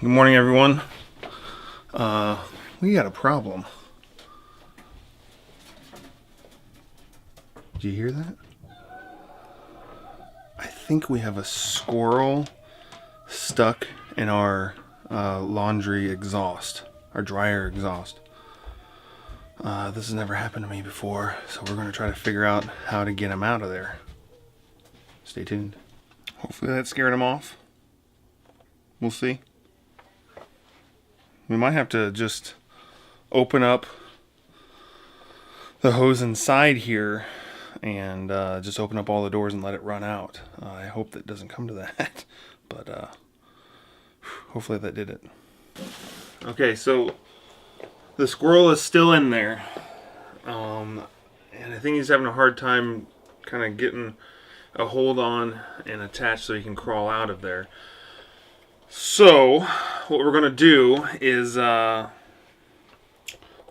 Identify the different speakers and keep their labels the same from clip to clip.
Speaker 1: Good morning, everyone. We got a problem. Did you hear that? I think we have a squirrel stuck in our laundry exhaust, our dryer exhaust. This has never happened to me before, so we're going to try to figure out how to get him out of there. Stay tuned. Hopefully that scared him off. We'll see. We might have to just open up the hose inside here and just open up all the doors and let it run out. I hope that doesn't come to that, but hopefully that did it. Okay, so the squirrel is still in there, and I think he's having a hard time kind of getting a hold on and attached so he can crawl out of there. So what we're going to do is we're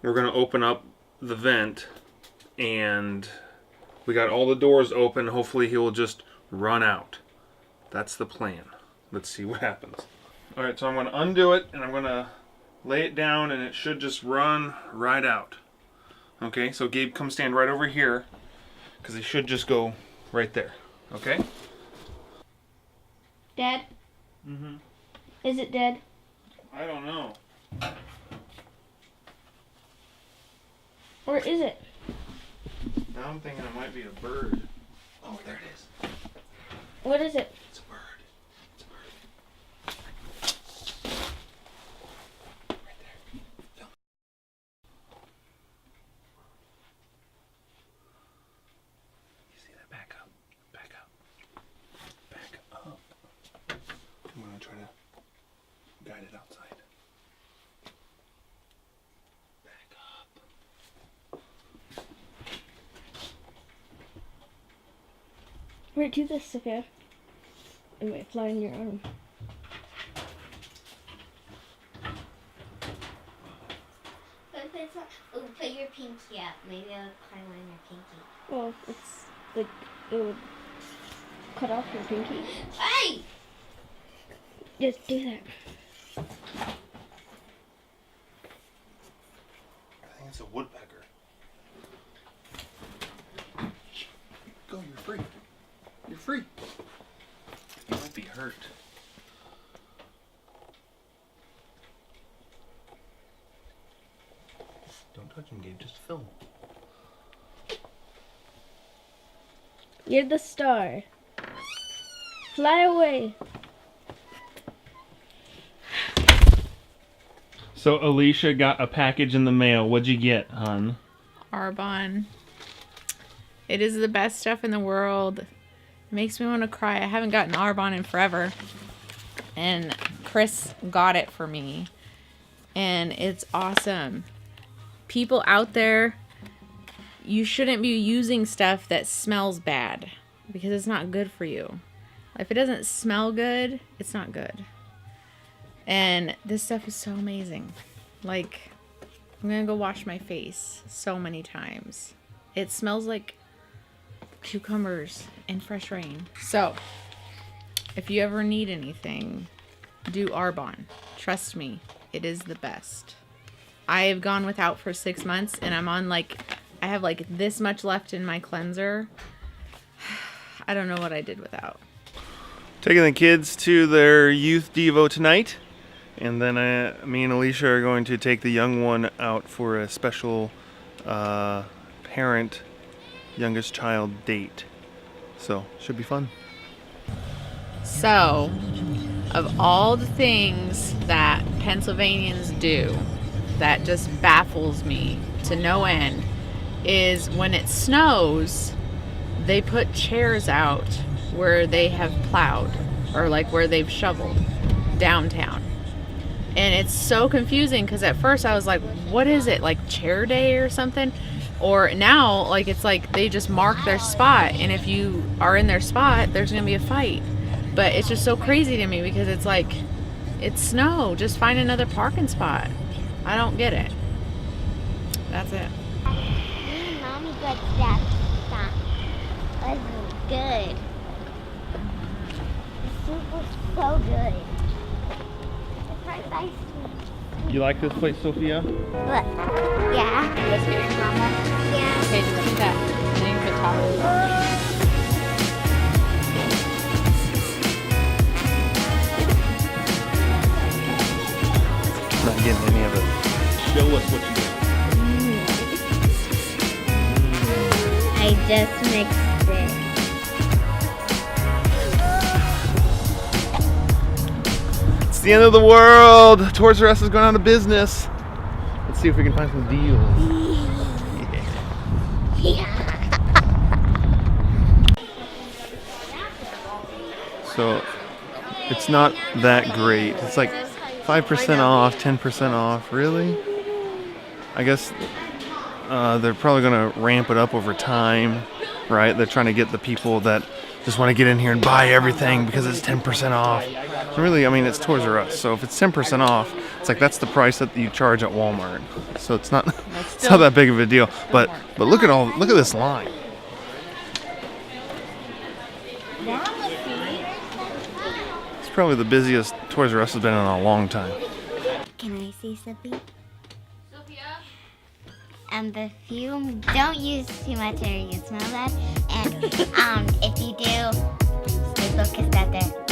Speaker 1: going to open up the vent, and we got all the doors open. Hopefully he will just run out. That's the plan. Let's see what happens. Alright, so I'm going to undo it, and I'm going to lay it down, and it should just run right out. Okay, so Gabe, come stand right over here, because he should just go right there. Okay?
Speaker 2: Dad?
Speaker 1: Mm-hmm.
Speaker 2: Is it dead?
Speaker 1: I don't know.
Speaker 2: Or is it?
Speaker 1: Now I'm thinking it might be a bird. Oh, there it is.
Speaker 2: What is it?
Speaker 1: It's a bird. It's a bird. Right there. Film. You see that? Back up. Back up. Back up. I'm going to try to guide it outside. Back up.
Speaker 2: Wait, do this, Sophia. It might fly in your arm.
Speaker 3: Put your pinky up. Maybe it'll climb on your pinky.
Speaker 2: Well, it's like it would cut off your pinky.
Speaker 3: Hey!
Speaker 2: Just do that.
Speaker 1: I think it's a woodpecker. Go, you're free. You're free. You might be hurt. Don't touch him, Gabe. Just film.
Speaker 2: You're the star. Fly away.
Speaker 1: So Alicia got a package in the mail. What'd you get, hon?
Speaker 4: Arbonne. It is the best stuff in the world. It makes me want to cry. I haven't gotten Arbonne in forever. And Chris got it for me. And it's awesome. People out there, you shouldn't be using stuff that smells bad. Because it's not good for you. If it doesn't smell good, it's not good. And this stuff is so amazing. Like, I'm gonna go wash my face so many times. It smells like cucumbers and fresh rain. So, if you ever need anything, do Arbonne. Trust me, it is the best. I have gone without for 6 months, and I'm on I have like this much left in my cleanser. I don't know what I did without.
Speaker 1: Taking the kids to their youth Devo tonight. And then me and Alicia are going to take the young one out for a special parent, youngest child date. So, should be fun.
Speaker 4: So, of all the things that Pennsylvanians do that just baffles me to no end is when it snows, they put chairs out where they have plowed or like where they've shoveled downtown. And it's so confusing because at first I was like, what is it, like chair day or something? Or now, like, it's like they just mark their spot, and if you are in their spot, there's gonna be a fight. But it's just so crazy to me because it's like, it's snow, just find another parking spot. I don't get it. That's it.
Speaker 3: Mommy got that stuff. That was good. The soup was so good. spicy.
Speaker 1: You like this place, Sophia?
Speaker 3: But, yeah.
Speaker 4: Let's get your caramel.
Speaker 3: Yeah.
Speaker 4: Okay, just do that. And then you put top of the
Speaker 1: Not getting any of it. Show us what you got.
Speaker 3: I just mixed it.
Speaker 1: It's the end of the world. Toys R Us is going out of business. Let's see if we can find some deals. So it's not that great. It's like 5% off, 10% off. Really? I guess they're probably going to ramp it up over time, right? They're trying to get the people that just want to get in here and buy everything because it's 10% off. Really, I mean, it's Toys R Us, so if it's 10% off, it's like that's the price that you charge at Walmart. So it's not it's not that big of a deal. But look at this line. It's probably the busiest Toys R Us has been in a long time.
Speaker 3: Can I say something? Perfume, don't use too much or you smell bad. And if you do, stay focused out there.